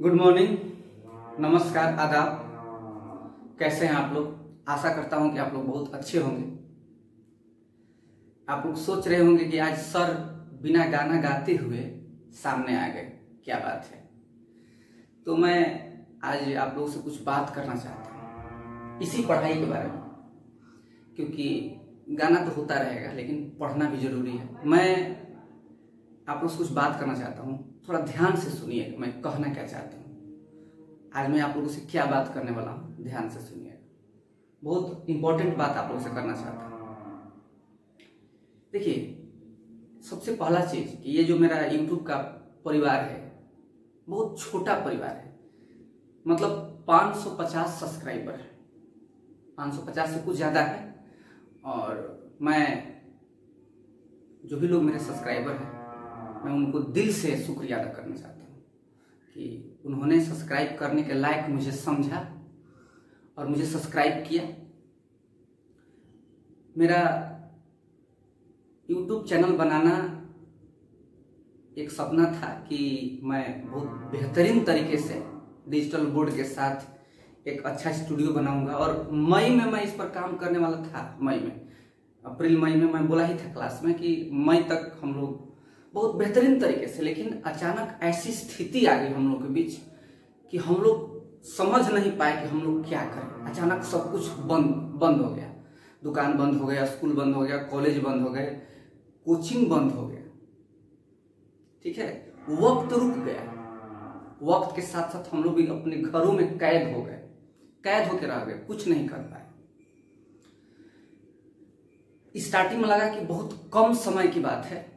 Good morning, नमस्कार, आदाब। कैसे हैं आप लोग? आशा करता हूं कि आप लोग बहुत अच्छे होंगे। आप लोग सोच रहे होंगे कि आज सर बिना गाना गाते हुए सामने आ गए, क्या बात है। तो मैं आज आप लोगों से कुछ बात करना चाहता हूं इसी पढ़ाई के बारे में, क्योंकि गाना तो होता रहेगा लेकिन पढ़ना भी जरूरी है। मैं आप लोग से कुछ बात करना चाहता हूँ, थोड़ा ध्यान से सुनिए मैं कहना क्या चाहता हूँ। आज मैं आप लोगों से क्या बात करने वाला हूँ, ध्यान से सुनिए। बहुत इंपॉर्टेंट बात आप लोगों से करना चाहता हूँ। देखिए, सबसे पहला चीज कि ये जो मेरा यूट्यूब का परिवार है बहुत छोटा परिवार है, मतलब 550 सब्सक्राइबर है, 550 से कुछ ज्यादा है। और मैं जो भी लोग मेरे सब्सक्राइबर हैं मैं उनको दिल से शुक्रिया अदा करना चाहता हूँ कि उन्होंने सब्सक्राइब करने के लायक मुझे समझा और मुझे सब्सक्राइब किया। मेरा यूट्यूब चैनल बनाना एक सपना था कि मैं बहुत बेहतरीन तरीके से डिजिटल बोर्ड के साथ एक अच्छा स्टूडियो बनाऊंगा। और मई में मैं इस पर काम करने वाला था। अप्रैल मई में मैं बोला ही था क्लास में कि मई तक हम लोग बहुत बेहतरीन तरीके से, लेकिन अचानक ऐसी स्थिति आ गई हम लोग के बीच कि हम लोग समझ नहीं पाए कि हम लोग क्या करें। अचानक सब कुछ बंद हो गया, दुकान बंद हो गया, स्कूल बंद हो गया, कॉलेज बंद हो गए, कोचिंग बंद हो गया, ठीक है। वक्त रुक गया, वक्त के साथ साथ हम लोग भी अपने घरों में कैद हो गए, कैद होकर रह गए, कुछ नहीं कर पाए। स्टार्टिंग में लगा कि बहुत कम समय की बात है,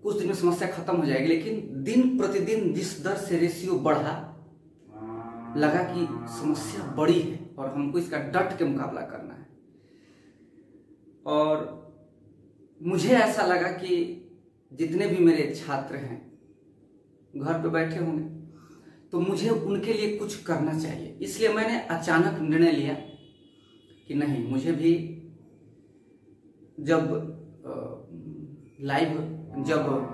कुछ दिन में समस्या खत्म हो जाएगी, लेकिन दिन प्रतिदिन जिस दर से रेशियो बढ़ा लगा कि समस्या बड़ी है और हमको इसका डट के मुकाबला करना है। और मुझे ऐसा लगा कि जितने भी मेरे छात्र हैं घर पे बैठे होंगे तो मुझे उनके लिए कुछ करना चाहिए। इसलिए मैंने अचानक निर्णय लिया कि नहीं, मुझे भी जब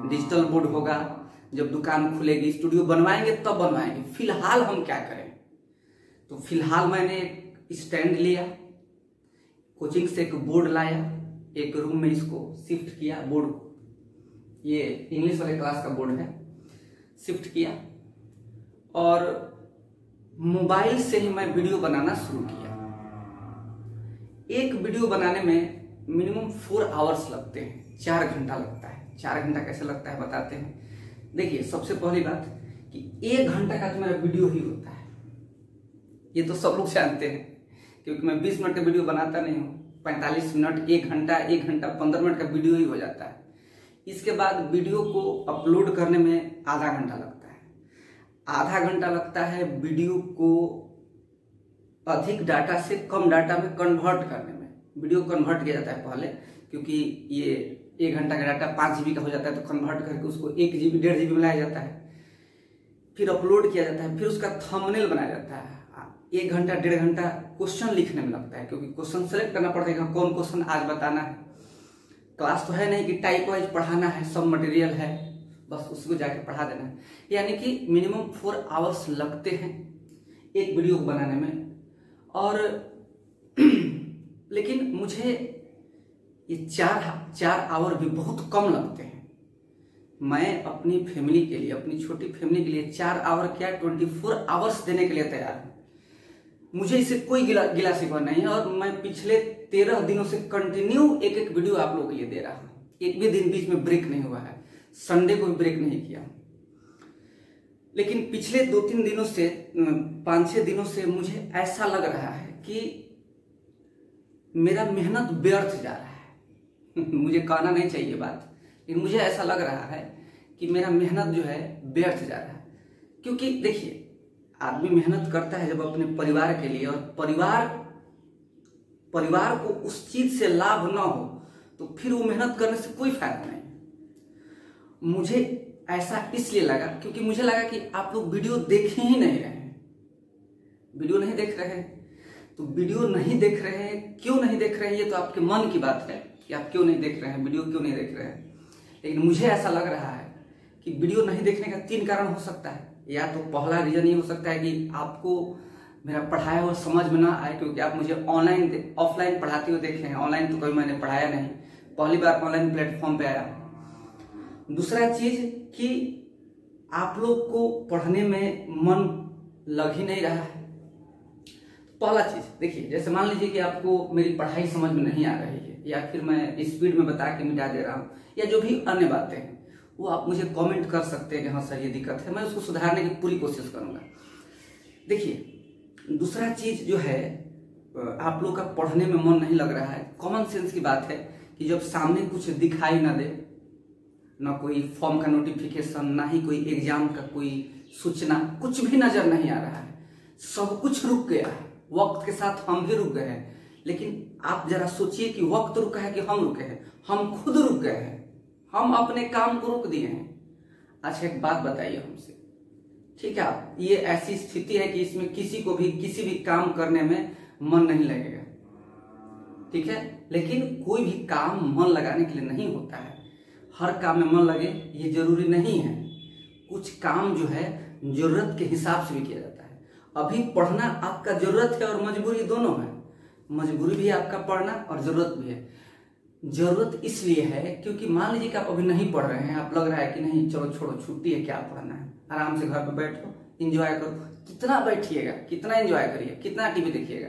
डिजिटल बोर्ड होगा, जब दुकान खुलेगी, स्टूडियो बनवाएंगे तब बनवाएंगे, फिलहाल हम क्या करें। तो फिलहाल मैंने एक स्टैंड लिया, कोचिंग से एक बोर्ड लाया, एक रूम में इसको शिफ्ट किया। बोर्ड ये इंग्लिश वाले क्लास का बोर्ड है, शिफ्ट किया और मोबाइल से ही मैं वीडियो बनाना शुरू किया। एक वीडियो बनाने में मिनिमम 4 आवर्स लगते हैं, 4 घंटा लगता है। 4 घंटा कैसे लगता है बताते हैं। देखिए, सबसे पहली बात कि 1 घंटा का तो मेरा वीडियो ही होता है, ये तो सब लोग जानते हैं, क्योंकि मैं 20 मिनट का वीडियो बनाता नहीं हूँ। 45 मिनट, 1 घंटा 15 मिनट का वीडियो ही हो जाता है। इसके बाद वीडियो को अपलोड करने में आधा घंटा लगता है। आधा घंटा लगता है वीडियो को अधिक डाटा से कम डाटा में कन्वर्ट करने में। वीडियो कन्वर्ट किया जाता है पहले, क्योंकि ये 1 घंटा का डाटा 5 GB का हो जाता है, तो कन्वर्ट करके उसको 1 GB 1.5 GB में लाया जाता है, फिर अपलोड किया जाता है, फिर उसका थंबनेल बनाया जाता है। 1 घंटा 1.5 घंटा क्वेश्चन लिखने में लगता है, क्योंकि क्वेश्चन सेलेक्ट करना पड़ेगा कौन क्वेश्चन आज बताना है। क्लास तो है नहीं कि टाइप वाइज पढ़ाना है, सब मटेरियल है, बस उसको जाके पढ़ा देना है। यानी कि मिनिमम 4 आवर्स लगते हैं एक वीडियो को बनाने में। और लेकिन मुझे ये 4 आवर भी बहुत कम लगते हैं। मैं अपनी फैमिली के लिए, अपनी छोटी फैमिली के लिए 4 आवर क्या 24 आवर्स देने के लिए तैयार हूं। मुझे इससे कोई गिला शिकवा नहीं है। और मैं पिछले 13 दिनों से कंटिन्यू एक वीडियो आप लोगों के लिए दे रहा हूं। एक भी दिन बीच में ब्रेक नहीं हुआ है, संडे को भी ब्रेक नहीं किया। लेकिन पिछले 2-3 दिनों से, 5-6 दिनों से मुझे ऐसा लग रहा है कि मेरा मेहनत व्यर्थ जा रहा है। मुझे कहना नहीं चाहिए बात, लेकिन मुझे ऐसा लग रहा है कि मेरा मेहनत जो है व्यर्थ जा रहा है। क्योंकि देखिए, आदमी मेहनत करता है जब अपने परिवार के लिए, और परिवार को उस चीज से लाभ ना हो तो फिर वो मेहनत करने से कोई फायदा नहीं। मुझे ऐसा इसलिए लगा क्योंकि मुझे लगा कि आप लोग वीडियो देख ही नहीं रहे हैं। वीडियो नहीं देख रहे हैं तो वीडियो नहीं देख रहे हैं, क्यों नहीं देख रहे हैं ये तो आपके मन की बात है कि आप क्यों नहीं देख रहे हैं, वीडियो क्यों नहीं देख रहे हैं। लेकिन मुझे ऐसा लग रहा है कि वीडियो नहीं देखने का 3 कारण हो सकता है। या तो पहला रीजन ये हो सकता है कि आपको मेरा पढ़ाया हुआ समझ में ना आए, क्योंकि आप मुझे ऑनलाइन ऑफलाइन पढ़ाते हुए देखे हैं, ऑनलाइन तो कभी मैंने पढ़ाया नहीं, पहली बार ऑनलाइन प्लेटफॉर्म पे आया। दूसरा चीज कि आप लोग को पढ़ने में मन लग ही नहीं रहा है। पहला चीज देखिए, जैसे मान लीजिए कि आपको मेरी पढ़ाई समझ में नहीं आ रही है, या फिर मैं स्पीड में बता के मिटा दे रहा हूँ, या जो भी अन्य बातें हैं वो आप मुझे कमेंट कर सकते हैं कि हाँ सर ये दिक्कत है, मैं उसको सुधारने की पूरी कोशिश करूंगा। देखिए दूसरा चीज जो है, आप लोग का पढ़ने में मन नहीं लग रहा है, कॉमन सेंस की बात है कि जब सामने कुछ दिखाई ना दे, ना कोई फॉर्म का नोटिफिकेशन, ना ही कोई एग्जाम का कोई सूचना, कुछ भी नजर नहीं आ रहा है, सब कुछ रुक गया है, वक्त के साथ हम भी रुक गए हैं। लेकिन आप जरा सोचिए कि वक्त रुका है कि हम रुके हैं? हम खुद रुक गए हैं, हम अपने काम को रोक दिए हैं। अच्छा एक बात बताइए हमसे, ठीक है, आप ये ऐसी स्थिति है कि इसमें किसी को भी किसी भी काम करने में मन नहीं लगेगा, ठीक है, लेकिन कोई भी काम मन लगाने के लिए नहीं होता है, हर काम में मन लगे ये जरूरी नहीं है। कुछ काम जो है जरूरत के हिसाब से भी किया जाता है। अभी पढ़ना आपका जरूरत है और मजबूरी दोनों है, मजबूरी भी है आपका पढ़ना और जरूरत भी है। जरूरत इसलिए है क्योंकि मान लीजिए कि आप अभी नहीं पढ़ रहे हैं, आप लग रहा है कि नहीं चलो छोड़ो छुट्टी है, क्या पढ़ना है, आराम से घर पे बैठो, एंजॉय करो। कितना बैठिएगा, कितना एंजॉय करिए, कितना टीवी देखिएगा,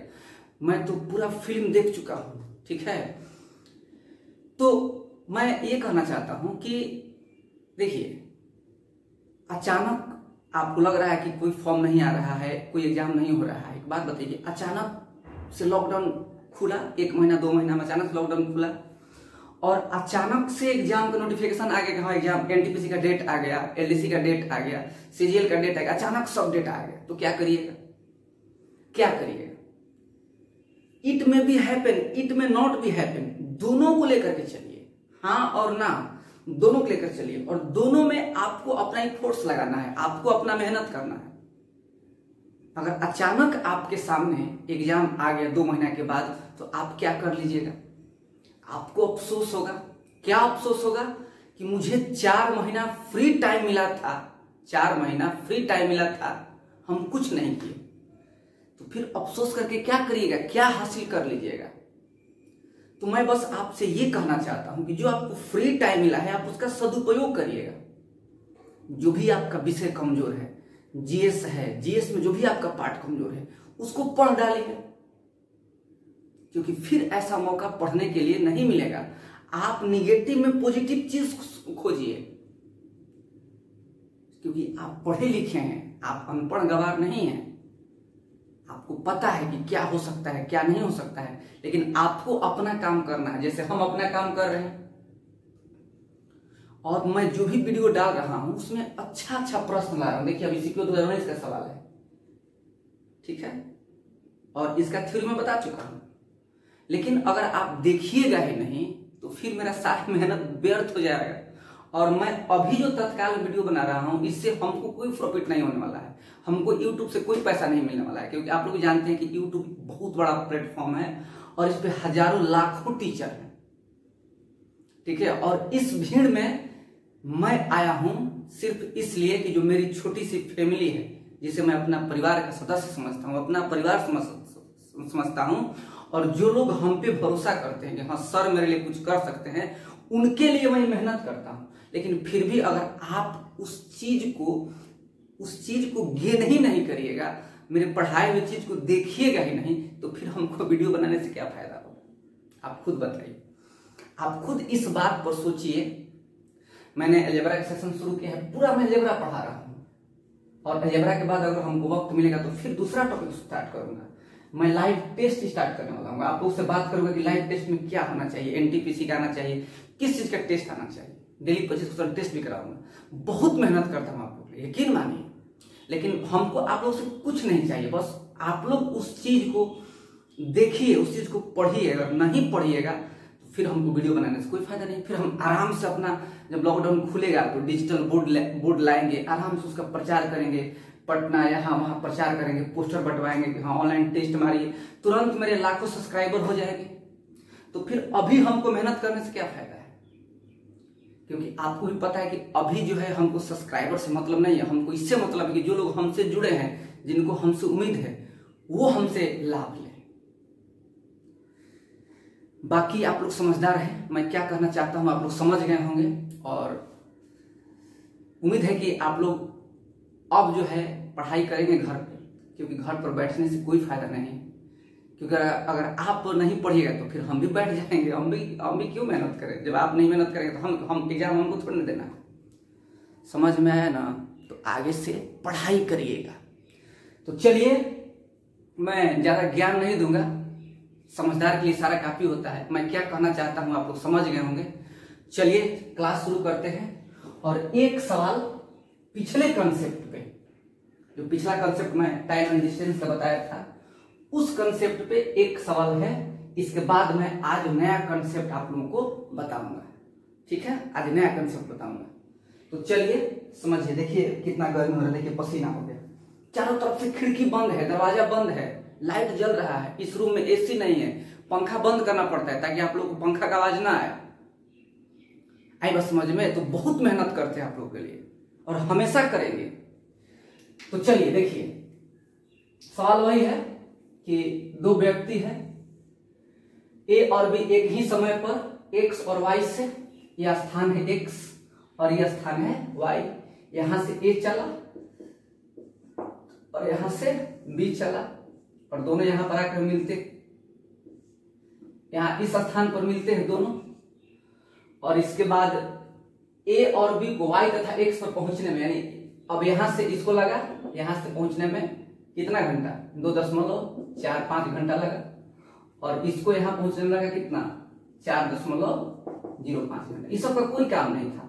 मैं तो पूरा फिल्म देख चुका हूं, ठीक है। तो मैं ये कहना चाहता हूं कि देखिए, अचानक आपको लग रहा है कि कोई फॉर्म नहीं आ रहा है, कोई एग्जाम नहीं हो रहा है। एक बात बताइए, अचानक से लॉकडाउन खुला, 1 महीना 2 महीना में अचानक लॉकडाउन खुला और अचानक से एग्जाम का नोटिफिकेशन आ गया कि हाँ एग्जाम, एनटीपीसी का डेट आ गया, एलडीसी का डेट आ गया, सीजीएल का डेट आ गया, अचानक सब डेट आ गया, तो क्या करिएगा? क्या करिएगा? इट में भी हैपन, इट में नॉट भी हैपन, दोनों को लेकर के चलिए, हाँ और ना दोनों को लेकर चलिए, और दोनों में आपको अपना ही फोर्स लगाना है, आपको अपना मेहनत करना है। अगर अचानक आपके सामने एग्जाम आ गया 2 महीना के बाद, तो आप क्या कर लीजिएगा? आपको अफसोस होगा। क्या अफसोस होगा? कि मुझे 4 महीना फ्री टाइम मिला था, 4 महीना फ्री टाइम मिला था, हम कुछ नहीं किए। तो फिर अफसोस करके क्या करिएगा? क्या हासिल कर लीजिएगा? तो मैं बस आपसे ये कहना चाहता हूं कि जो आपको फ्री टाइम मिला है आप उसका सदुपयोग करिएगा। जो भी आपका विषय कमजोर है, जीएस है, जीएस में जो भी आपका पार्ट कमजोर है उसको पढ़ डालिएगा, क्योंकि फिर ऐसा मौका पढ़ने के लिए नहीं मिलेगा। आप निगेटिव में पॉजिटिव चीज खोजिए, क्योंकि आप पढ़े लिखे हैं, आप अनपढ़ गवार नहीं हैं। आपको पता है कि क्या हो सकता है, क्या नहीं हो सकता है, लेकिन आपको अपना काम करना है, जैसे हम अपना काम कर रहे हैं। और मैं जो भी वीडियो डाल रहा हूं उसमें अच्छा अच्छा प्रश्न ला रहा हूं। देखिए अभी सीपीओ 2019 का सवाल है, ठीक है, और इसका थ्योरी मैं बता चुका हूं। लेकिन अगर आप देखिएगा ही नहीं तो फिर मेरा सारी मेहनत व्यर्थ हो जाएगा। और मैं अभी जो तत्काल वीडियो बना रहा हूं इससे हमको कोई प्रॉफिट नहीं होने वाला है, हमको यूट्यूब से कोई पैसा नहीं मिलने वाला है, क्योंकि आप लोग जानते हैं कि यूट्यूब बहुत बड़ा प्लेटफॉर्म है और इस पे हजारों लाखों टीचर हैं, ठीक है। और इस भीड़ में मैं आया हूं सिर्फ इसलिए कि जो मेरी छोटी सी फैमिली है, जिसे मैं अपना परिवार का सदस्य समझता हूं, अपना परिवार समझता हूं, और जो लोग हम पे भरोसा करते हैं कि हाँ सर मेरे लिए कुछ कर सकते हैं, उनके लिए मैं मेहनत करता हूं। लेकिन फिर भी अगर आप उस चीज को गेन ही नहीं करिएगा, मेरे पढ़ाए हुए चीज को देखिएगा ही नहीं, तो फिर हमको वीडियो बनाने से क्या फायदा होगा? आप खुद बताइए, आप खुद इस बात पर सोचिए। मैंने अलजेब्रा का सेक्शन शुरू किया है, पूरा मैं अलजेब्रा पढ़ा रहा हूं, और अलजेब्रा के बाद अगर हमको वक्त मिलेगा तो फिर दूसरा टॉपिक स्टार्ट करूंगा। मैं लाइव टेस्ट स्टार्ट करने वाला हूँ। आप लोग से बात करूंगा कि लाइव टेस्ट में क्या होना चाहिए, एनटीपीसी का आना चाहिए, किस चीज का टेस्ट आना चाहिए, डेली 25% टेस्ट भी कराऊंगा। बहुत मेहनत करता हूँ आप लोग, यकीन मानिए। लेकिन हमको आप लोग से कुछ नहीं चाहिए, बस आप लोग उस चीज को देखिए, उस चीज को पढ़िए। अगर नहीं पढ़िएगा तो फिर हमको वीडियो बनाने से कोई फायदा नहीं। फिर हम आराम से अपना, जब लॉकडाउन खुलेगा तो डिजिटल बोर्ड लाएंगे, आराम से उसका प्रचार करेंगे, पटना यहाँ वहां प्रचार करेंगे, पोस्टर बंटवाएंगे कि हाँ ऑनलाइन टेस्ट मारिए, तुरंत मेरे लाखों सब्सक्राइबर हो जाएंगे। तो फिर अभी हमको मेहनत करने से क्या फायदा है? क्योंकि आपको भी पता है कि अभी जो है हमको सब्सक्राइबर से मतलब नहीं है, हमको इससे मतलब है कि जो लोग हमसे जुड़े हैं, जिनको हमसे उम्मीद है, वो हमसे लाभ लें। बाकी आप लोग समझदार हैं, मैं क्या कहना चाहता हूं आप लोग समझ गए होंगे, और उम्मीद है कि आप लोग अब जो है पढ़ाई करेंगे घर पे, क्योंकि घर पर बैठने से कोई फायदा नहीं है। क्योंकि अगर आप नहीं पढ़िएगा तो फिर हम भी बैठ जाएंगे, हम भी क्यों मेहनत करें। जब आप नहीं मेहनत करेंगे तो हम एग्जाम हमको थोड़ी ना देना है। समझ में आया ना? तो आगे से पढ़ाई करिएगा। तो चलिए, मैं ज्यादा ज्ञान नहीं दूंगा, समझदार के लिए सारा काफी होता है। मैं क्या कहना चाहता हूं आप लोग समझ गए होंगे। चलिए क्लास शुरू करते हैं, और एक सवाल पिछले कंसेप्ट पे, जो पिछला कंसेप्ट मैं टाइम एंड डिस्टेंस का बताया था, उस कंसेप्ट पे एक सवाल है। इसके बाद मैं आज नया कंसेप्ट आप लोगों को बताऊंगा। ठीक है, आज नया कंसेप्ट बताऊंगा। तो चलिए समझिए। देखिए कितना गर्मी हो रहा है, देखिए पसीना हो गया। चारों तरफ से खिड़की बंद है, दरवाजा बंद है, लाइट जल रहा है, इस रूम में एसी नहीं है, पंखा बंद करना पड़ता है ताकि आप लोग को पंखा का आवाज ना आए। आई बस समझ में? तो बहुत मेहनत करते हैं आप लोगों के लिए, और हमेशा करेंगे। तो चलिए देखिए, सवाल वही है कि दो व्यक्ति है, ए और बी एक ही समय पर एक्स और वाई से, यह स्थान है एक्स और यह स्थान है वाई। यहां से ए चला और यहां से बी चला, और दोनों यहां पर आकर मिलते, यहां इस स्थान पर मिलते हैं दोनों। और इसके बाद ए और बी को वाई तथा एक्स पर पहुंचने में, यानी अब यहां से इसको लगा, यहां से पहुंचने में कितना घंटा? 2.45 घंटा लगा। और इसको यहां पहुंचने में लगा कितना? 4.05 घंटा। इस सब का कोई काम नहीं था।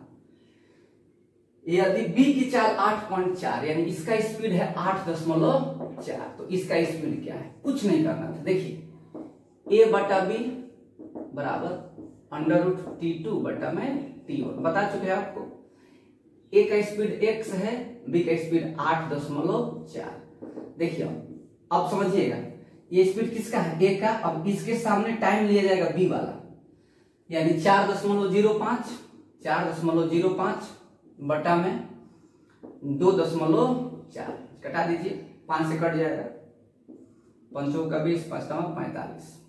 यदि बी की चाल 8.4, यानी इसका स्पीड है 8.4, तो इसका स्पीड क्या है? कुछ नहीं करना था। देखिए ए बटा बी बराबर √T2 बटा में T1 बता चुके हैं आपको। ए का स्पीड x है, बी का स्पीड 8.4। देखिए अब समझिएगा, ये स्पीड किसका है? ए का। अब इसके सामने टाइम लिया जाएगा बी वाला, यानी 4.05 बटा में 2.4 कटा दीजिए, 5 से कट जाएगा, 5 का 20, 5 का 45,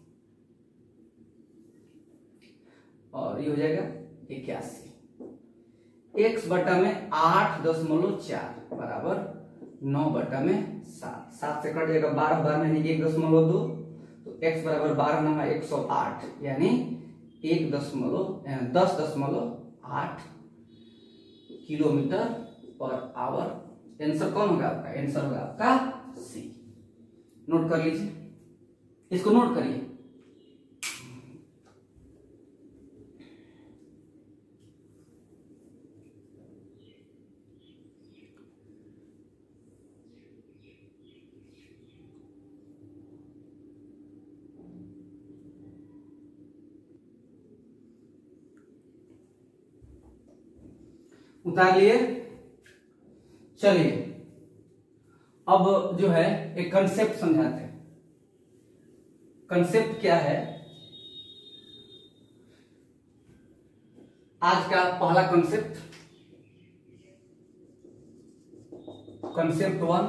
और ये हो जाएगा 81। x बटा में 8.4 बराबर 9 बटा में 7, 7 से कट जाएगा, 12 में 1.2, तो x बराबर 12 9 108, यानी 10.8 किलोमीटर पर आवर। आंसर कौन होगा आपका? आंसर होगा आपका सी। नोट कर लीजिए, इसको नोट करिए। उतार लिए। चलिए अब जो है एक कंसेप्ट समझाते हैं। कंसेप्ट क्या है? आज का पहला कंसेप्ट, कंसेप्ट 1।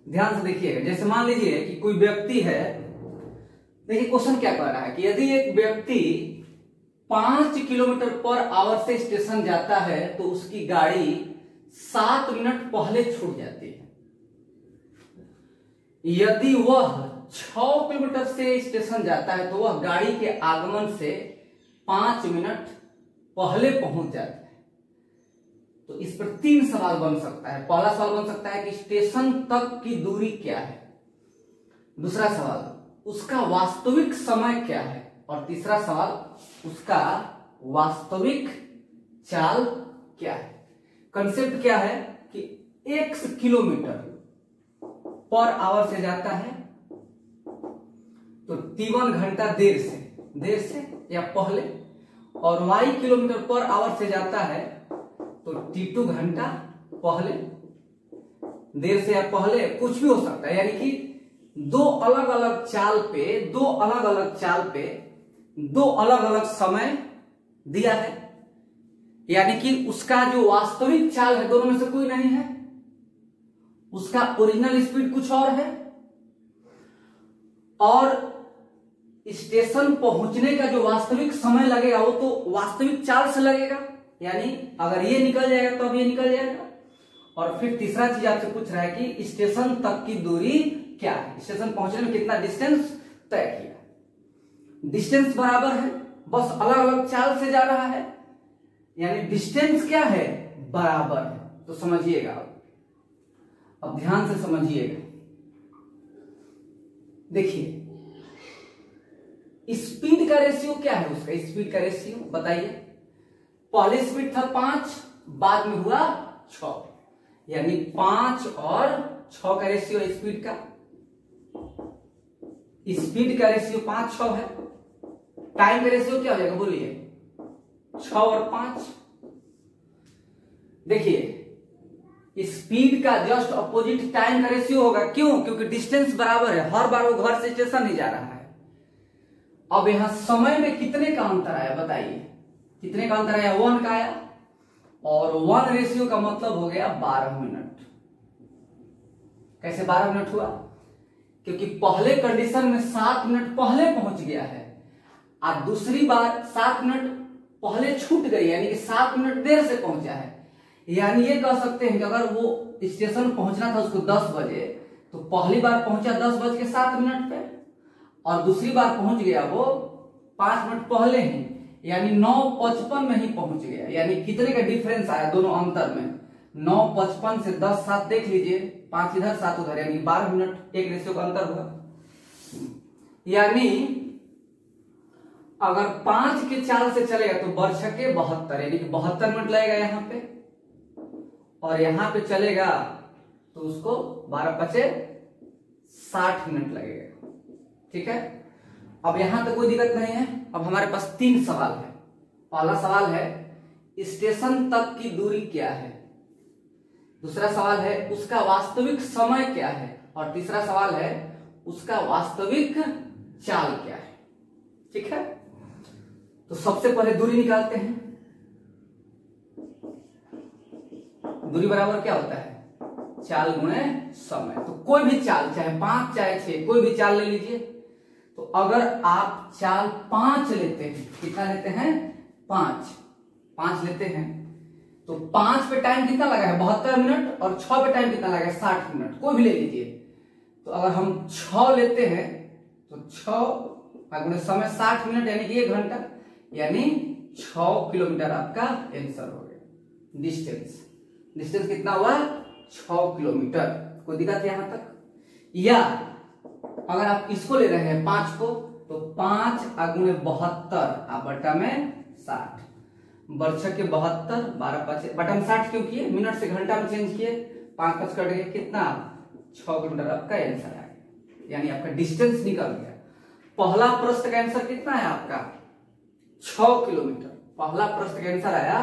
ध्यान से देखिएगा। जैसे मान लीजिए कि कोई व्यक्ति है, देखिए क्वेश्चन क्या कह रहा है कि यदि एक व्यक्ति 5 किलोमीटर पर आवर से स्टेशन जाता है तो उसकी गाड़ी 7 मिनट पहले छूट जाती है। यदि वह 6 किलोमीटर से स्टेशन जाता है तो वह गाड़ी के आगमन से 5 मिनट पहले पहुंच जाता है। तो इस पर 3 सवाल बन सकता है। पहला सवाल बन सकता है कि स्टेशन तक की दूरी क्या है, दूसरा सवाल उसका वास्तविक समय क्या है, और तीसरा सवाल उसका वास्तविक चाल क्या है। कंसेप्ट क्या है कि x किलोमीटर पर आवर से जाता है तो T1 घंटा देर से या पहले, और y किलोमीटर पर आवर से जाता है तो T2 घंटा पहले, देर से या पहले, कुछ भी हो सकता है। यानी कि दो अलग अलग चाल पे दो अलग अलग समय दिया है। यानी कि उसका जो वास्तविक चाल है दोनों में से कोई नहीं है, उसका ओरिजिनल स्पीड कुछ और है, और स्टेशन पहुंचने का जो वास्तविक समय लगेगा वो तो वास्तविक चाल से लगेगा, यानी अगर ये निकल जाएगा तो अब ये निकल जाएगा। और फिर तीसरा चीज आपसे पूछ रहा है कि स्टेशन तक की दूरी क्या है, स्टेशन पहुंचने में कितना डिस्टेंस तय किया। डिस्टेंस बराबर है, बस अलग अलग चाल से जा रहा है, यानी डिस्टेंस क्या है, बराबर है। तो समझिएगा, अब ध्यान से समझिएगा। देखिए स्पीड का रेशियो क्या है, उसका स्पीड का रेशियो बताइए। पहले स्पीड था 5, बाद में हुआ 6, यानी 5 और 6 का रेशियो है स्पीड का। स्पीड का रेशियो 5-6 है। टाइम का रेशियो क्या हो जाएगा बोलिए, 6 और 5। देखिए स्पीड का जस्ट अपोजिट टाइम का रेशियो होगा, क्यों, क्योंकि डिस्टेंस बराबर है, हर बार वो घर से स्टेशन नहीं जा रहा है। अब यहां समय में कितने का अंतर आया बताइए, कितने का अंतर आया, 1 का आया, और 1 रेशियो का मतलब हो गया 12 मिनट। कैसे 12 मिनट हुआ, क्योंकि पहले कंडीशन में 7 मिनट पहले पहुंच गया है, और दूसरी बार 7 मिनट पहले छूट गई, यानी कि 7 मिनट देर से पहुंचा है। यानी ये कह सकते हैं कि अगर वो स्टेशन पहुंचना था उसको 10 बजे, तो पहली बार पहुंचा 10:07 पे, और दूसरी बार पहुंच गया वो 5 मिनट पहले ही, यानी 9:55 में ही पहुंच गया। यानी कितने का डिफरेंस आया दोनों अंतर में, 9:55 से 10:07 देख लीजिए, 5 इधर 7 उधर, यानी 12 मिनट एक रेशियो का अंतर हुआ। यानी अगर 5 के चाल से चलेगा तो बरछके 72, यानी कि 72 मिनट लगेगा यहाँ पे, और यहां पे चलेगा तो उसको 12×5 60 मिनट लगेगा। ठीक है, अब यहां तक कोई दिक्कत नहीं है। अब हमारे पास 3 सवाल है। पहला सवाल है स्टेशन तक की दूरी क्या है, दूसरा सवाल है उसका वास्तविक समय क्या है, और तीसरा सवाल है उसका वास्तविक चाल क्या है। ठीक है, तो सबसे पहले दूरी निकालते हैं। दूरी बराबर क्या होता है, चाल गुणे समय। तो कोई भी चाल, चाहे 5 चाहे 6, कोई भी चाल ले लीजिए। तो अगर आप चाल 5 लेते हैं, कितना लेते हैं, 5 लेते हैं, तो 5 पे टाइम कितना लगा है, 72 मिनट, और 6 पे टाइम कितना लगा है, 60 मिनट, कोई भी ले लीजिए। तो अगर हम 6 लेते हैं तो 6 गुणे समय 60 मिनट, यानी कि 1 घंटा, यानी 6 किलोमीटर आपका आंसर हो गया। डिस्टेंस कितना हुआ, 6 किलोमीटर। कोई दिक्कत है यहां तक। या अगर आप इसको ले रहे हैं 5 को, तो 5 गुणे 72 बटा में 60, बरछक के 72, 12×5 बटा में 60 क्यों किए, मिनट से घंटा में चेंज किए, 5×5 कट गए, कितना 6 किलोमीटर आपका आंसर आ गया, यानी आपका डिस्टेंस निकल गया। पहला प्रश्न का आंसर कितना है आपका, 6 किलोमीटर। पहला प्रश्न का आंसर आया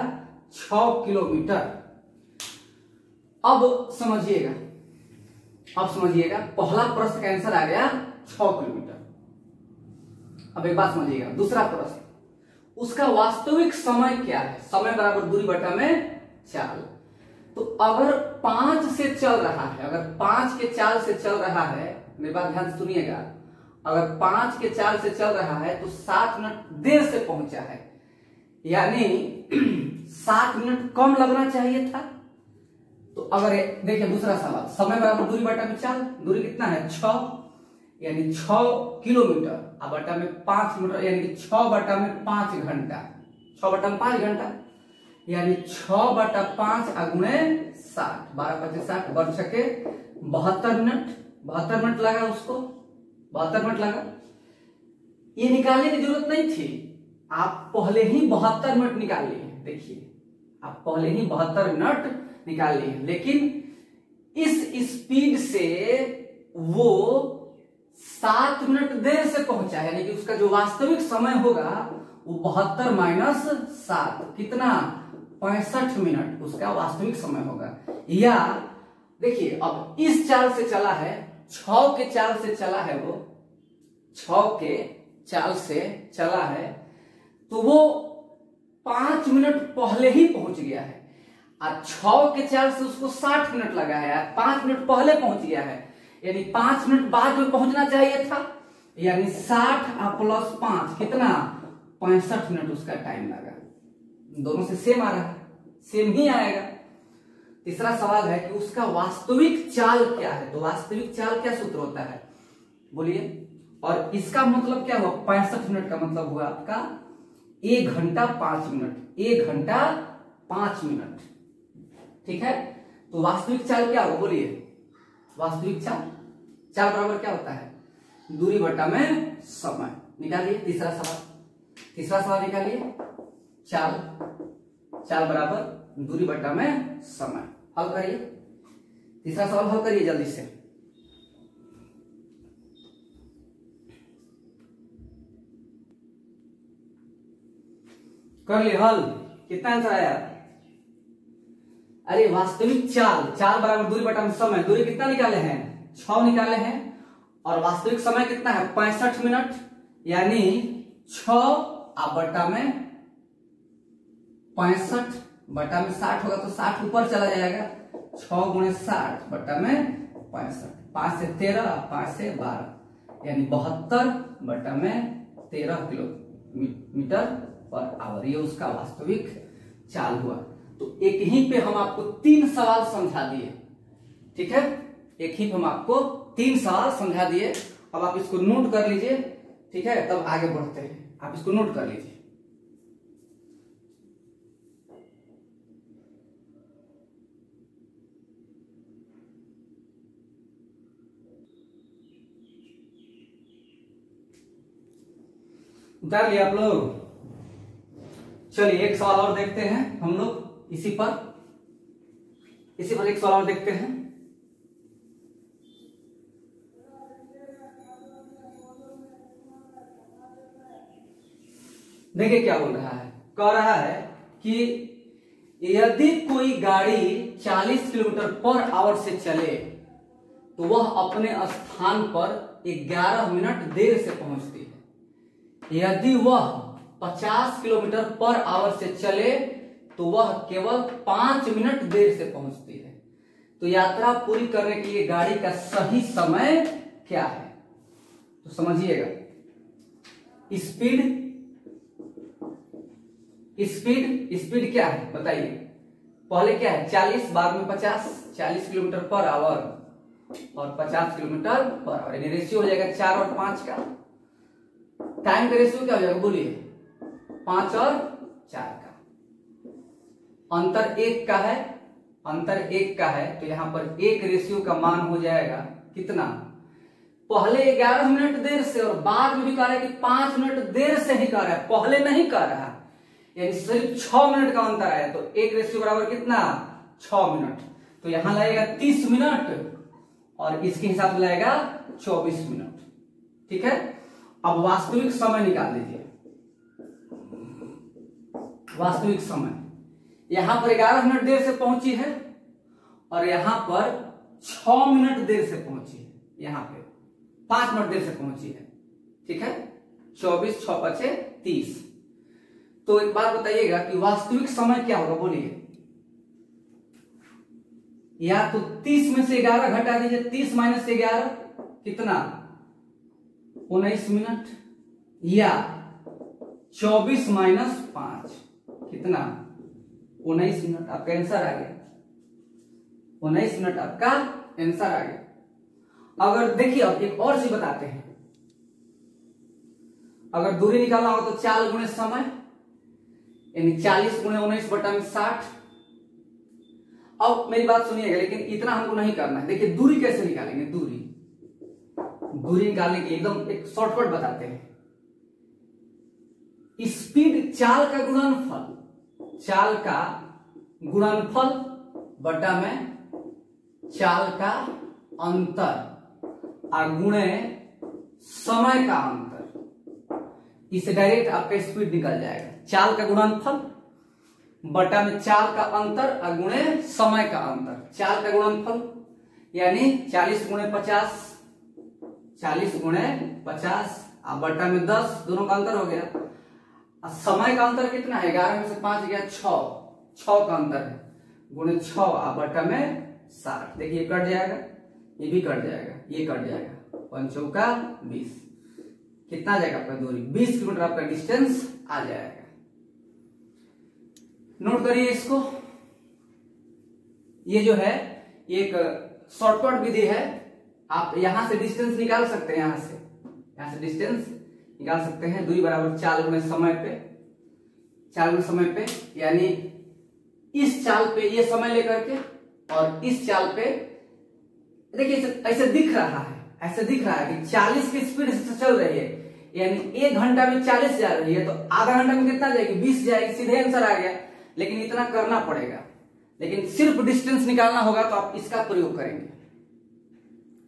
6 किलोमीटर। अब समझिएगा, पहला प्रश्न का आंसर आ गया 6 किलोमीटर। अब एक बात समझिएगा, दूसरा प्रश्न, उसका वास्तविक समय क्या है, समय बराबर दूरी बटा में चाल। तो अगर 5 से चल रहा है, अगर 5 के चाल से चल रहा है, मेरी बात ध्यान से सुनिएगा, अगर 5 के चाल से चल रहा है तो 7 मिनट देर से पहुंचा है, यानी 7 मिनट कम लगना चाहिए था। तो अगर देखिए दूसरा सवाल, समय बराबर दूरी बटा में चाल, दूरी कितना है 6, यानी 6 किलोमीटर, अब बटा में 5 मीटर, यानी कि 6 बटा में 5 घंटा, 6 बटा में 5 घंटा, यानी 6 बटा 5 गुणे 60, 12×5 60, बरछके 72 मिनट, 72 मिनट लगा उसको, 72 मिनट लगा। ये निकालने की जरूरत नहीं थी, आप पहले ही 72 मिनट निकाल लिए। देखिए आप पहले ही 72 मिनट निकाल लिए, लेकिन इस स्पीड से वो 7 मिनट देर से पहुंचा है, यानी कि उसका जो वास्तविक समय होगा वो 72 - 7 कितना 65 मिनट उसका वास्तविक समय होगा। या देखिए अब इस चाल से चला है, 6 के चाल से चला है, वो 6 के चाल से चला है, तो वो 5 मिनट पहले ही पहुंच गया है। और 6 के चाल से उसको 60 मिनट लगा है, 5 मिनट पहले पहुंच गया है, यानी 5 मिनट बाद में पहुंचना चाहिए था, यानी 60 प्लस 5 कितना 65 मिनट उसका टाइम लगा। दोनों से सेम आ रहा है, सेम ही आएगा। तीसरा सवाल है कि उसका वास्तविक चाल क्या है। तो वास्तविक चाल क्या सूत्र होता है बोलिए। और इसका मतलब क्या हुआ, 65 मिनट का मतलब हुआ आपका 1 घंटा 5 मिनट, 1 घंटा 5 मिनट। ठीक है, तो वास्तविक चाल क्या होगा बोलिए। वास्तविक चाल, चाल बराबर क्या होता है, दूरी बटा में समय। निकालिए तीसरा सवाल निकालिए। चाल बराबर दूरी बटा में समय। हल करिए, तीसरा सवाल हल करिए जल्दी से। कर लिए हल, कितना आंसर आया। अरे वास्तविक चाल बराबर दूरी बटा में समय। दूरी कितना निकाले हैं, 6 निकाले हैं, और वास्तविक समय कितना है 65 मिनट, यानी 6 बटा में 65 बटा में 60 होगा तो 60 ऊपर चला जाएगा। 6 गुणे 60 बटा में 65, 5 से 13, 5 से 12, यानी 72 बटा में 13 किलोमीटर पर आवर। ये उसका वास्तविक चाल हुआ। तो एक ही पे हम आपको 3 सवाल समझा दिए। ठीक है, एक ही पे हम आपको 3 सवाल समझा दिए। अब आप इसको नोट कर लीजिए। ठीक है, तब आगे बढ़ते हैं, आप इसको नोट कर लीजिए। उतार लिया आप लोग। चलिए एक सवाल और देखते हैं हम लोग, इसी पर एक सवाल और देखते हैं। देखिए क्या बोल रहा है, कह रहा है कि यदि कोई गाड़ी 40 किलोमीटर पर आवर से चले तो वह अपने स्थान पर 11 मिनट देर से पहुंचती है। यदि वह 50 किलोमीटर पर आवर से चले तो वह केवल 5 मिनट देर से पहुंचती है। तो यात्रा पूरी करने के लिए गाड़ी का सही समय क्या है। तो समझिएगा, स्पीड क्या है बताइए। पहले क्या है 40, बाद में 50, 40 किलोमीटर पर आवर और 50 किलोमीटर पर आवर, यानी रेशियो हो जाएगा 4 और 5 का। टाइम का रेशियो क्या हो जाएगा बोलिए, 5 और 4 का। अंतर 1 का है, तो यहां पर 1 रेशियो का मान हो जाएगा कितना, पहले 11 मिनट देर से और बाद में भी कह रहा है कि 5 मिनट देर से ही कह रहा है, पहले नहीं कह रहा, यानी सिर्फ 6 मिनट का अंतर आया। तो 1 रेशियो बराबर कितना 6 मिनट। तो यहां लगेगा 30 मिनट और इसके हिसाब से लगेगा 24 मिनट। ठीक है, अब वास्तविक समय निकाल लीजिए। वास्तविक समय यहां पर 11 मिनट देर से पहुंची है और यहां पर 6 मिनट देर से पहुंची है, यहां पे 5 मिनट देर से पहुंची है। ठीक है, 24, 6 × 5 = 30। तो एक बात बताइएगा कि वास्तविक समय क्या होगा बोलिए। या तो 30 में से 11 घटा दीजिए, 30 - 11 कितना 19 मिनट, या 24 - 5 कितना 19 मिनट। आपका आंसर आ गया, 19 मिनट आपका आंसर आ गया। अगर देखिए अब एक और चीज बताते हैं, अगर दूरी निकालना हो तो 4 गुणे समय, यानी 40 × 19 बटा में 60। अब मेरी बात सुनिएगा, लेकिन इतना हमको नहीं करना है। देखिए दूरी कैसे निकालेंगे, दूरी निकालने के एकदम एक शॉर्टकट बताते हैं। स्पीड चाल का गुणनफल बटा में चाल का अंतर और गुणे समय का अंतर, इससे डायरेक्ट आपका स्पीड निकल जाएगा। चाल का गुणनफल बटा में चाल का अंतर और गुणे समय का अंतर। चाल का गुणनफल यानी 40 × 50, 40 × 50 और बटा में 10, दोनों का अंतर हो गया। समय का अंतर कितना है, 11 में से 5 गया 6 का अंतर है, गुणे 6 बटा में 60। देखिए कट जाएगा, ये भी कट जाएगा, ये कट जाएगा, 5 चौका 20, कितना जाएगा आपका दूरी, 20 किलोमीटर आपका डिस्टेंस आ जाएगा। नोट करिए इसको, ये जो है एक शॉर्टकट विधि है, आप यहां से डिस्टेंस निकाल सकते हैं, यहां से डिस्टेंस निकाल सकते हैं। दूरी बराबर 4 गुणे समय पे, 4 गुणे समय पे, यानी इस चाल पे ये समय लेकर के और इस चाल पे, देखिए ऐसे दिख रहा है, ऐसे दिख रहा है कि 40 की स्पीड से चल रही है, यानी 1 घंटा में 40 जा रही है, तो आधा घंटा में कितना जाएगी, 20 जाएगी, सीधे आंसर आ गया। लेकिन इतना करना पड़ेगा, लेकिन सिर्फ डिस्टेंस निकालना होगा तो आप इसका प्रयोग करेंगे।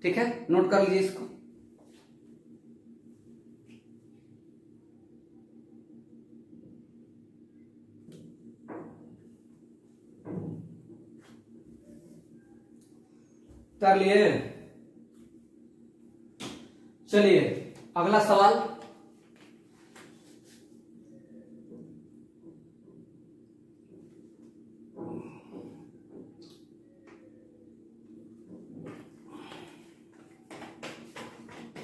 ठीक है, नोट कर लीजिए इसको। कर लिए, चलिए अगला सवाल।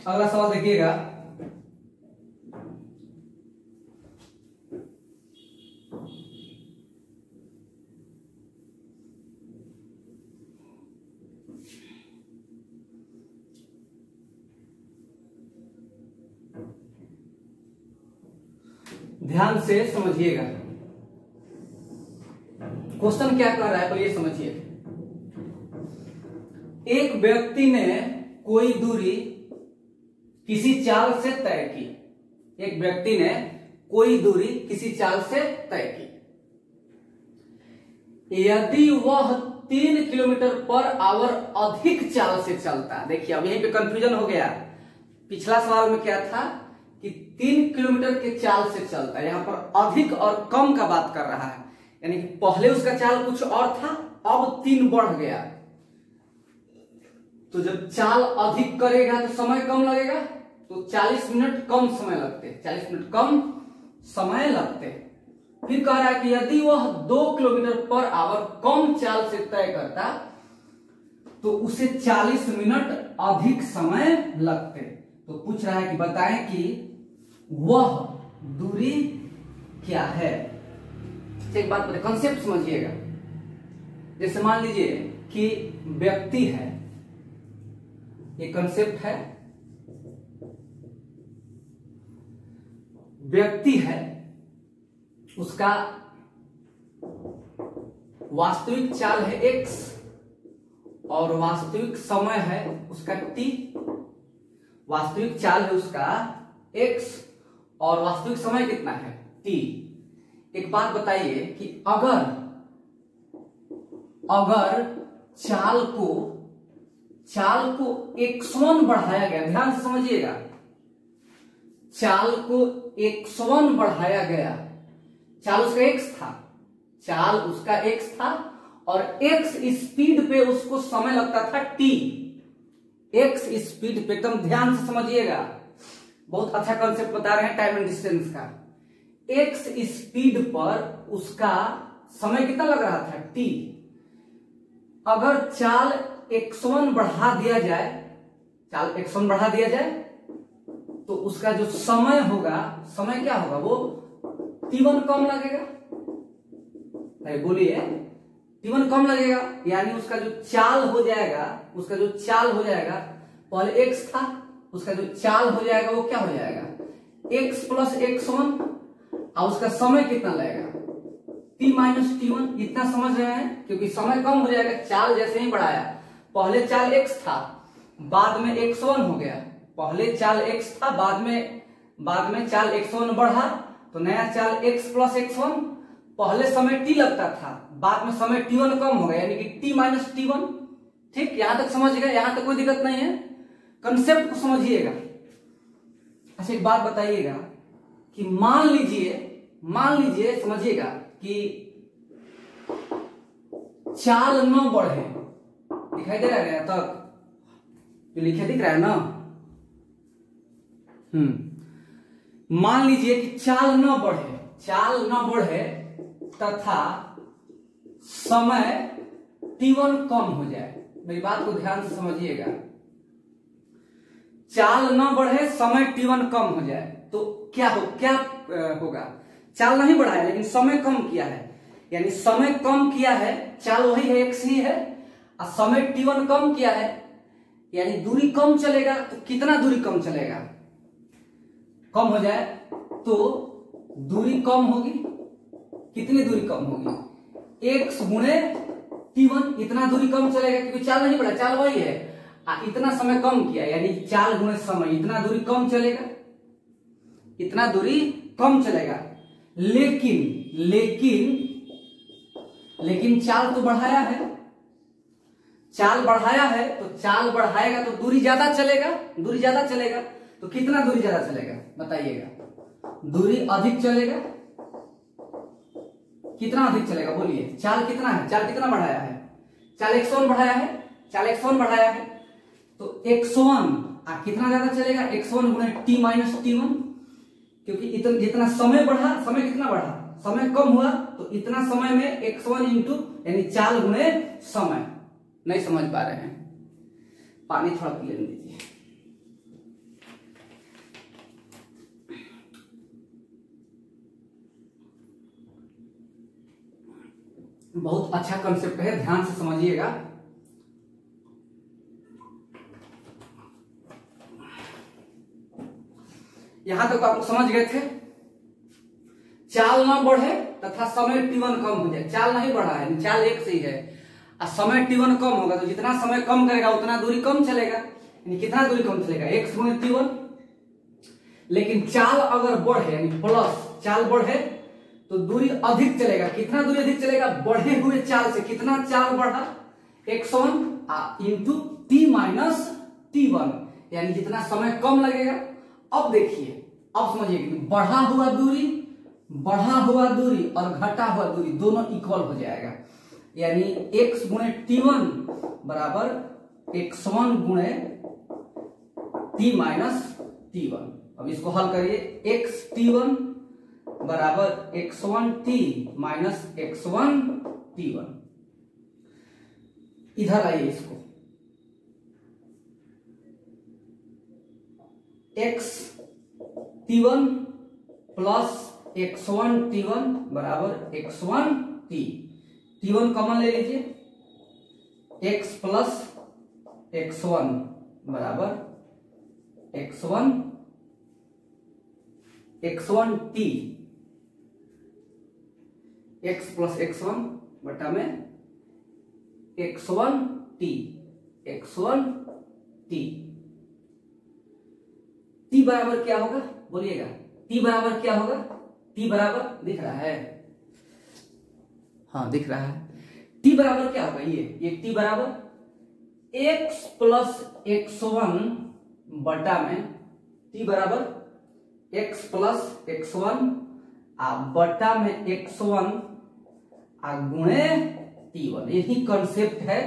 अगला सवाल देखिएगा, ध्यान से समझिएगा क्वेश्चन क्या कर रहा है, पर ये समझिए। एक व्यक्ति ने कोई दूरी किसी चाल से तय की, एक व्यक्ति ने कोई दूरी किसी चाल से तय की, यदि वह 3 किलोमीटर पर आवर अधिक चाल से चलता। देखिए अब यहीं पे कंफ्यूजन हो गया, पिछला सवाल में क्या था कि 3 किलोमीटर के चाल से चलता, यहां पर अधिक और कम का बात कर रहा है, यानी कि पहले उसका चाल कुछ और था, अब 3 बढ़ गया। तो जब चाल अधिक करेगा तो समय कम लगेगा, तो 40 मिनट कम समय लगते, 40 मिनट कम समय लगते। फिर कह रहा है कि यदि वह 2 किलोमीटर पर आवर कम चाल से तय करता तो उसे 40 मिनट अधिक समय लगते। तो पूछ रहा है कि बताएं कि वह दूरी क्या है। एक बात बताए, कॉन्सेप्ट समझिएगा। जैसे मान लीजिए कि व्यक्ति है, ये कॉन्सेप्ट है, व्यक्ति है, उसका वास्तविक चाल है x और वास्तविक समय है उसका t। वास्तविक चाल है उसका x और वास्तविक समय कितना है t। एक बात बताइए कि अगर चाल को x1 बढ़ाया गया, ध्यान से समझिएगा, चाल को x1 बढ़ाया गया, चाल उसका x था, चाल उसका x था और x स्पीड पे उसको समय लगता था t। x स्पीड पे, एकदम ध्यान से समझिएगा, बहुत अच्छा कॉन्सेप्ट बता रहे हैं टाइम एंड डिस्टेंस का। x स्पीड पर उसका समय कितना लग रहा था t। अगर चाल x1 बढ़ा दिया जाए, चाल x1 बढ़ा दिया जाए तो उसका जो समय होगा, समय क्या होगा, वो t1 कम लगेगा। अरे बोलिए, t1 कम लगेगा, यानी उसका जो चाल हो जाएगा, उसका जो चाल हो जाएगा, पहले x था, उसका जो चाल हो जाएगा वो क्या हो जाएगा, x प्लस x1, और उसका समय कितना लगेगा, t माइनस t1। इतना समझ रहे हैं, क्योंकि समय कम हो जाएगा, चाल जैसे ही बढ़ाया, पहले चाल x था, बाद में x1 हो गया, पहले चाल x था, बाद में चाल x1 बढ़ा, तो नया चाल x प्लस x1, पहले समय t लगता था, बाद में समय t1 कम हो गया, यानी कि t माइनस t1। ठीक, यहां तक समझ गए, यहां तक कोई दिक्कत नहीं है, कंसेप्ट को समझिएगा। अच्छा एक बात बताइएगा कि मान लीजिए समझिएगा कि चाल न बढ़े, दिखाई दे रहा है यहाँ तक जो लिखे दिख रहा है ना, मान लीजिए कि चाल न बढ़े, चाल न बढ़े तथा समय t1 कम हो जाए। मेरी बात को ध्यान से समझिएगा, चाल न बढ़े समय t1 कम हो जाए तो क्या होगा? चाल नहीं बढ़ाया लेकिन समय कम किया है, यानी समय कम किया है, चाल वही है, x ही है, और समय t1 कम किया है, यानी दूरी कम चलेगा। तो कितना दूरी कम चलेगा? कम हो जाए तो दूरी कम होगी। कितनी दूरी कम होगी? x गुणे t1, इतना दूरी कम चलेगा क्योंकि चाल नहीं बढ़ा, चाल वही है, इतना समय कम किया, यानी चाल गुणे समय, इतना दूरी कम चलेगा, इतना दूरी कम चलेगा। लेकिन चाल तो बढ़ाया है, चाल बढ़ाया है, तो चाल बढ़ाएगा तो दूरी ज्यादा चलेगा, दूरी ज्यादा चलेगा। तो कितना दूरी ज्यादा चलेगा बताइएगा? दूरी अधिक चलेगा। कितना अधिक चलेगा बोलिए? चाल कितना है? चाल कितना बढ़ाया है? चाल x1 बढ़ाया है, चाल x1 बढ़ाया है, तो x1 कितना ज्यादा चलेगा? x1 गुणे t माइनस t1, क्योंकि जितना समय बढ़ा, समय कितना बढ़ा? समय कम हुआ, तो इतना समय में x1 इंटू यानी चाल गुणे समय। नहीं समझ पा रहे हैं? पानी थोड़ा पी लेने दीजिए। बहुत अच्छा कंसेप्ट है, ध्यान से समझिएगा। यहां तक आप समझ गए थे? चाल ना बढ़े तथा समय t1 कम हो जाए। चाल नहीं बढ़ा है, चाल एक से ही है, और समय t1 कम होगा, तो जितना समय कम करेगा उतना दूरी कम चलेगा। यानी कितना दूरी कम चलेगा? x गुणे t1। लेकिन चाल अगर बढ़े यानी प्लस चाल बढ़े तो दूरी अधिक चलेगा। कितना दूरी अधिक चलेगा? बढ़े हुए चाल से। कितना चाल बढ़ा? x1 into t minus t1, यानी जितना समय कम लगेगा। अब देखिए, अब समझिए, बढ़ा हुआ दूरी और घटा हुआ दूरी दोनों इक्वल हो जाएगा, यानी x गुणे t1 बराबर x1 गुणे t माइनस t1। अब इसको हल करिए, x t1 बराबर x1 t minus x1 t1। इधर आइए, इसको x t1 plus x1 t1 बराबर x1 t1 कॉमन ले लीजिए, x प्लस x1 बराबर x1 t, x plus x1 बटा में x1 t t बराबर क्या होगा बोलिएगा? t बराबर क्या होगा? t बराबर दिख रहा है? हाँ दिख रहा है। t बराबर क्या होगा? ये t बराबर x प्लस x1 बटा में t बराबर x प्लस x1 बटा में x1 गुणे t1। यही कंसेप्ट है,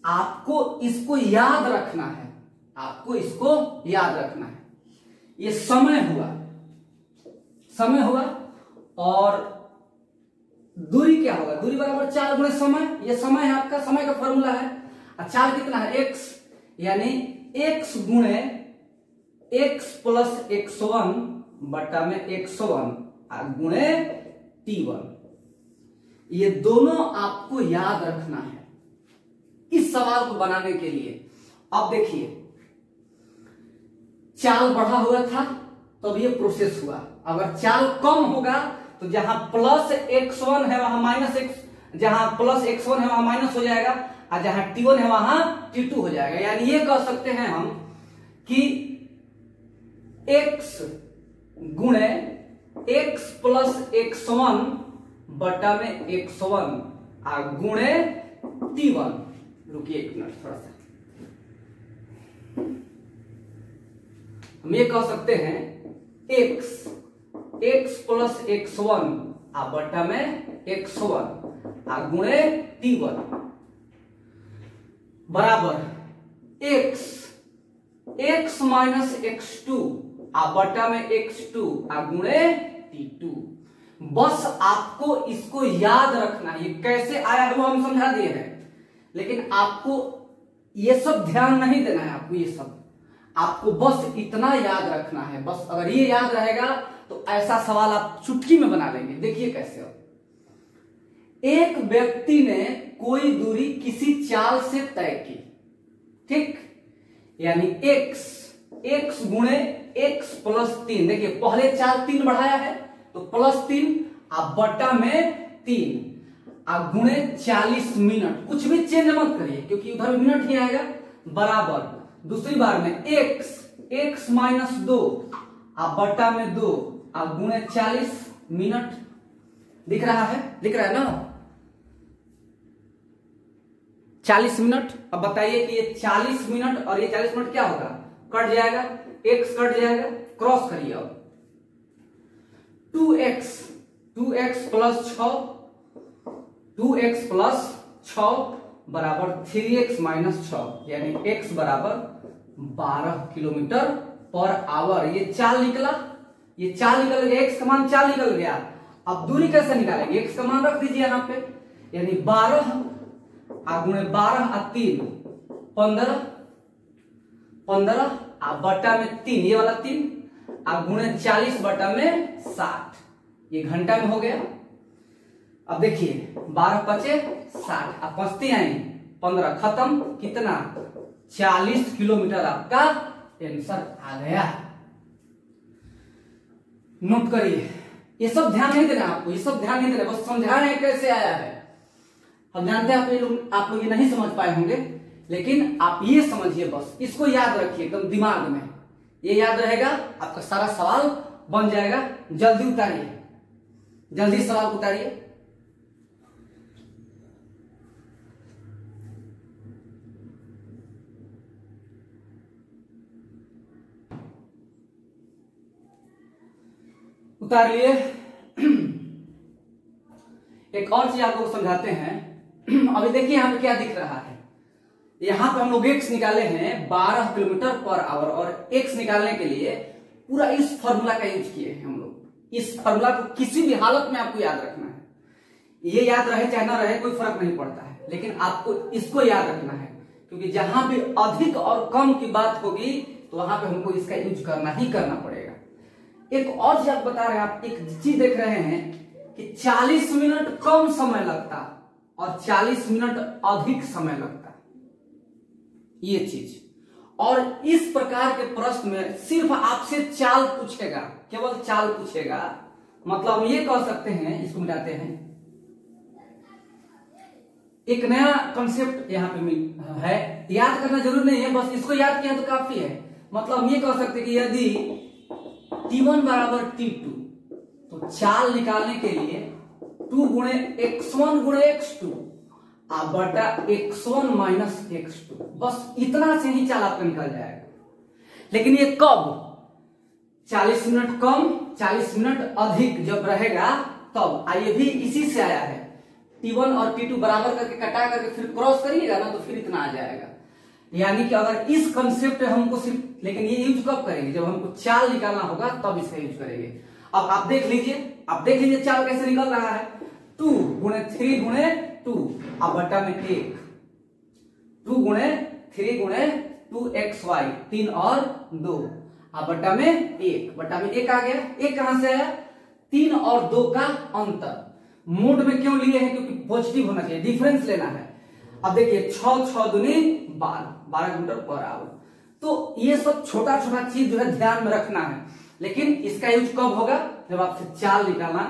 आपको इसको याद रखना है, आपको इसको याद रखना है। ये समय हुआ और दूरी क्या होगा? दूरी बराबर चाल गुणे समय। ये समय है आपका, समय का फॉर्मूला है। और चाल कितना है? x, यानी x गुणे x प्लस x1 बटा में x1 गुणे t1। ये दोनों आपको याद रखना है इस सवाल को बनाने के लिए। अब देखिए, चाल बढ़ा हुआ था तब ये प्रोसेस हुआ। अगर चाल कम होगा तो जहां प्लस x1 है वहां माइनस x, जहां प्लस x1 है वहां माइनस हो जाएगा, और जहां t1 है वहां t2 हो जाएगा। यानी ये कह सकते हैं हम कि x गुणे x प्लस x1 बटा में x1 गुणे t1। रुकिए एक मिनट, थोड़ा सा हम ये कह सकते हैं x प्लस x1 बटा में x1 गुणे t1 बराबर x माइनस x2 बटा में x2 गुणे t2। बस आपको इसको याद रखना है। ये कैसे आया है वो हम समझा दिए हैं, लेकिन आपको ये सब ध्यान नहीं देना है। आपको ये सब आपको बस इतना याद रखना है। बस अगर ये याद रहेगा तो ऐसा सवाल आप चुटकी में बना लेंगे। देखिए कैसे हो। एक व्यक्ति ने कोई दूरी किसी चाल से तय की, ठीक, यानी x गुणे x प्लस 3। देखिए पहले चाल 3 बढ़ाया है तो प्लस 3 आप बटा में 3 आप गुणे 40 मिनट। कुछ भी चेंज मत करिए क्योंकि उधर मिनट ही आएगा, बराबर दूसरी बार में x माइनस 2 आप बटा में 2 आप गुणे 40 मिनट। दिख रहा है, दिख रहा है ना 40 मिनट। अब बताइए कि ये 40 मिनट और ये 40 मिनट क्या होगा, कट जाएगा, x कट जाएगा, क्रॉस करिए। अब 2x प्लस 6 बराबर 3x माइनस 6, यानी x बराबर 12 किलोमीटर पर आवर। ये चाल निकल गया, x का मान चाल निकल गया। अब दूरी कैसे निकालेंगे, x का मान रख दीजिए यहाँ पे, यानी 12 गुणे 12 और 3 15 आप बटा में 3, ये वाला 3 आप गुणे 40 बटा में 60, ये घंटा में हो गया। अब देखिए 12 पचे 60, अब पचती आई 15 खत्म, कितना 40 किलोमीटर आपका आंसर आ गया। नोट करिए, ये सब ध्यान नहीं देना आपको, ये सब ध्यान नहीं देना, बस समझा रहे हैं कैसे आया है। हम जानते हैं आप लोग ये नहीं समझ पाए होंगे, लेकिन आप ये समझिए, बस इसको याद रखिए एकदम दिमाग में, ये याद रहेगा आपका सारा सवाल बन जाएगा। जल्दी उतारिए, जल्दी सवाल उतारिए। उतार लिए। एक और चीज आपको समझाते हैं। अभी देखिए यहाँ पे क्या दिख रहा है, यहाँ पे हम लोग x निकाले हैं 12 किलोमीटर पर आवर, और x निकालने के लिए पूरा इस फॉर्मूला का यूज किए हैं हम लोग। इस फॉर्मूला को किसी भी हालत में आपको याद रखना है। ये याद रहे चाहे ना रहे कोई फर्क नहीं पड़ता है, लेकिन आपको इसको याद रखना है, क्योंकि जहां भी अधिक और कम की बात होगी तो वहां पे हमको इसका यूज करना ही करना पड़ेगा। एक और चीज आप बता रहे हैं, आप एक चीज देख रहे हैं कि 40 मिनट कम समय लगता और 40 मिनट अधिक समय लगता, ये चीज। और इस प्रकार के प्रश्न में सिर्फ आपसे चाल पूछेगा, केवल चाल पूछेगा। मतलब हम ये कह सकते हैं, इसको मिटाते हैं, एक नया कॉन्सेप्ट यहाँ पे है, याद करना जरूरी नहीं है, बस इसको याद किया तो काफी है। मतलब हम ये कह सकते हैं कि यदि T1 बराबर T2, तो चाल निकालने के लिए 2 गुणे x1 गुणे x2 आप बटा x1 माइनस x2, बस इतना से ही चाल आपका निकल जाएगा। लेकिन ये कब, 40 मिनट कम 40 मिनट अधिक जब रहेगा तब। आइए भी इसी से आया है, T1 और T2 बराबर करके कटा करके फिर क्रॉस करिएगा ना तो फिर इतना आ जाएगा। यानी कि अगर इस कंसेप्ट हमको सिर्फ, लेकिन ये यूज कब करेंगे, जब हमको चाल निकालना होगा तब इसका यूज करेंगे। अब आप देख लीजिए चाल कैसे निकल रहा है। 2 गुणे 3 गुणे 2 अब बटा में 1, 2 गुणे 3 गुणे 2xy 3 और 2 अब बटा में 1, बटा में 1 आ गया। 1 कहां से आया, 3 और 2 का अंतर। मोड में क्यों लिए हैं, क्योंकि पॉजिटिव होना चाहिए, डिफरेंस लेना है। अब देखिए 6 दूनी 12 किलोमीटर पर आवर। तो ये सब छोटा छोटा चीज जो है ध्यान में रखना है, लेकिन इसका यूज कब होगा, जब आपसे चाल निकालना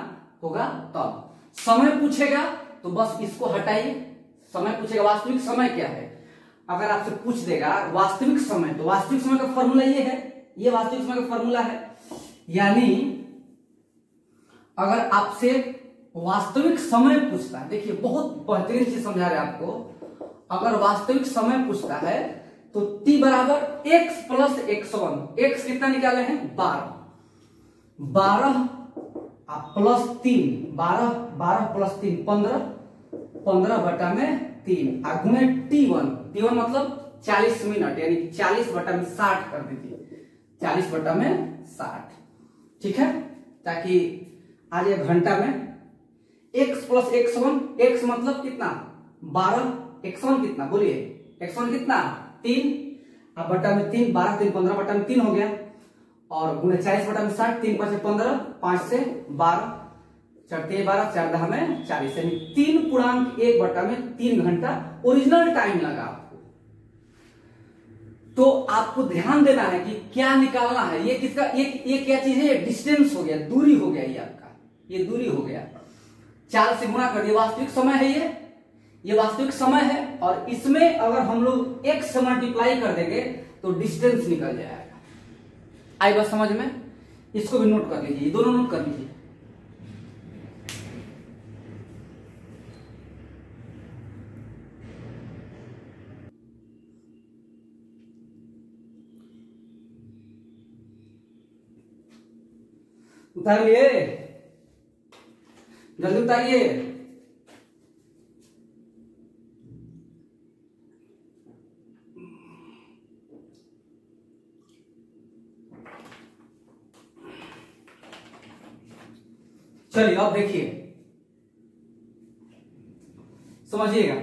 होगा तब। समय पूछेगा तो बस इसको हटाइए, समय पूछेगा वास्तविक समय क्या है। अगर आपसे पूछ देगा वास्तविक समय, तो वास्तविक समय का फॉर्मूला ये है, ये वास्तविक समय का फॉर्मूला है। यानी अगर आपसे वास्तविक समय पूछता है, देखिए बहुत बेहतरीन चीज समझा रहे हैं आपको। अगर वास्तविक समय पूछता है तो t बराबर x प्लस x1, x कितना निकाले हैं 12 प्लस 3 12 प्लस 3 15 बटा में 3 गुणे T1 मतलब 40 मिनट, यानी 40 बटा में 60 कर दीजिए, 40 बटा में 60, ठीक है, ताकि आ जाएगा घंटा में। x प्लस x1, x मतलब कितना 12, x1 कितना बोलिए, x1 कितना 3, अब बटा में 3, 12 3 15 बटा में 3 हो गया, और गुणे 40 बटा में 60, 3 5 से 15, 5 से 12, 4 3 12, 4 10 में 40, यानी 3.1 बटा में 3 घंटा ओरिजिनल टाइम लगा आपको। तो आपको ध्यान देना है कि क्या निकालना है, ये किसका, ये क्या चीज है, डिस्टेंस हो गया, दूरी हो गया, ये आपका ये दूरी हो गया, 4 से गुणा कर दिया, वास्तविक समय है ये वास्तविक समय है, और इसमें अगर हम लोग x से मल्टीप्लाई कर देंगे तो डिस्टेंस निकल जाएगा। आई बात समझ में, इसको भी नोट कर लीजिए, दोनों नोट कर लीजिए। उतारिए, जल्दी उतारिए। चलिए अब देखिए, समझिएगा।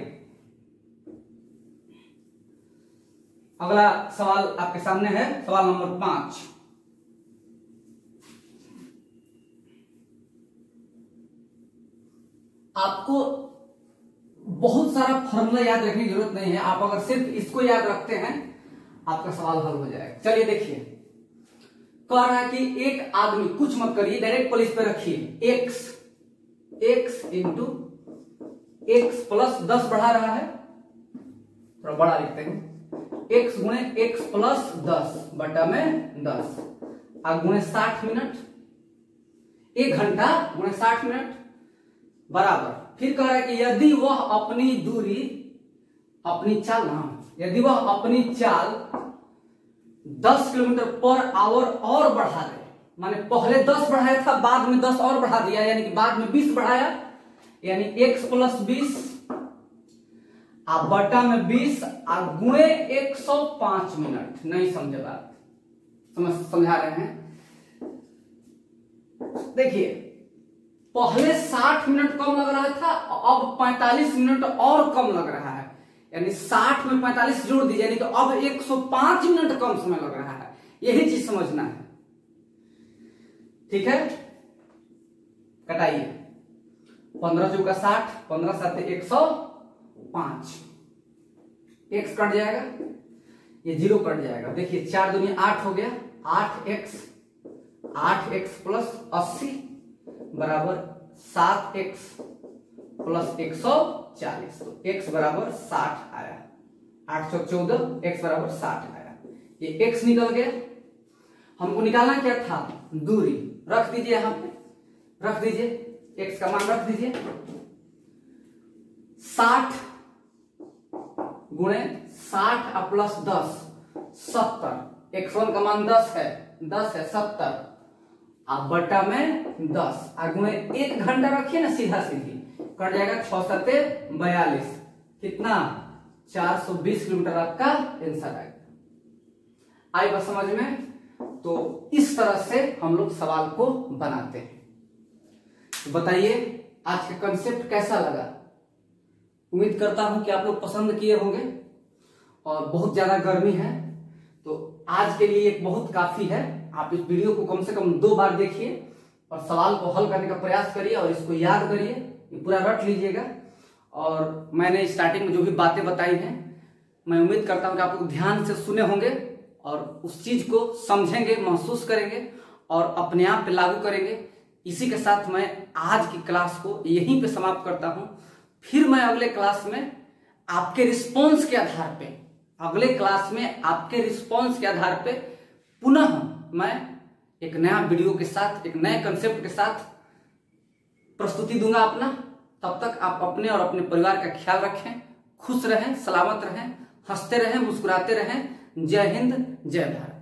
अगला सवाल आपके सामने है, सवाल नंबर 5। आपको बहुत सारा फॉर्मूला याद रखने की जरूरत नहीं है, आप अगर सिर्फ इसको याद रखते हैं आपका सवाल हल हो जाएगा। चलिए देखिए, कह रहा है कि एक आदमी, कुछ मत करिए, डायरेक्ट पुलिस पे रखिए, x इंटू x प्लस 10 बढ़ा रहा है, थोड़ा बड़ा लिखते हैं, x गुणे x प्लस 10 बटा में 10, और गुणे 60 मिनट, 1 घंटा गुणे 60 मिनट बराबर। फिर कह रहा है कि यदि वह अपनी दूरी, अपनी चाल, यदि वह अपनी चाल 10 किलोमीटर पर आवर और बढ़ा दे, माने पहले 10 बढ़ाया था, बाद में 10 और बढ़ा दिया, यानी कि बाद में 20 बढ़ाया, यानी x प्लस 20 आप बटा में 20 और गुणे 105 मिनट। नहीं समझे बात, समझा रहे हैं। देखिए, पहले 60 मिनट कम लग रहा था, अब 45 मिनट और कम लग रहा है, यानी 60 में 45 जोड़ दीजिए, यानी कि अब 105 मिनट कम समय लग रहा है। यही चीज समझना है, ठीक है। कटाइए, 15 चौका 60, 15 7 105, x कट जाएगा, ये 0 कट जाएगा। देखिए 4 दूनी 8 हो गया, 8x प्लस 80 बराबर 7x प्लस 140, तो x बराबर 60 आया, 814, x बराबर 60 आया। ये x निकल गया। हमको निकालना क्या था, दूरी। रख दीजिए, यहां पे रख दीजिए, x का मान रख दीजिए, 60 गुणे 60 प्लस 10 70, x1 का मान 10 है 70, आप बटा में 10 और गुणे 1 घंटा रखिए ना, सीधा सीधी कट जाएगा, 6 7 42, कितना 420 किलोमीटर आपका आंसर आएगा। आई बात समझ में। तो इस तरह से हम लोग सवाल को बनाते हैं। तो बताइए आज का कंसेप्ट कैसा लगा। उम्मीद करता हूं कि आप लोग पसंद किए होंगे, और बहुत ज्यादा गर्मी है तो आज के लिए एक बहुत काफी है। आप इस वीडियो को कम से कम 2 बार देखिए और सवाल को हल करने का प्रयास करिए, और इसको याद करिए, ये पूरा रट लीजिएगा। और मैंने स्टार्टिंग में जो भी बातें बताई हैं, मैं उम्मीद करता हूं कि आप लोग ध्यान से सुने होंगे और उस चीज को समझेंगे, महसूस करेंगे और अपने आप पे लागू करेंगे। इसी के साथ मैं आज की क्लास को यहीं पे समाप्त करता हूं। फिर मैं अगले क्लास में आपके रिस्पॉन्स के आधार पे, अगले क्लास में आपके रिस्पॉन्स के आधार पे पुनः मैं एक नया वीडियो के साथ, एक नए कंसेप्ट के साथ प्रस्तुति दूंगा अपना। तब तक आप अपने और अपने परिवार का ख्याल रखें, खुश रहें, सलामत रहें, हंसते रहें, मुस्कुराते रहें। जय हिंद, जय भारत।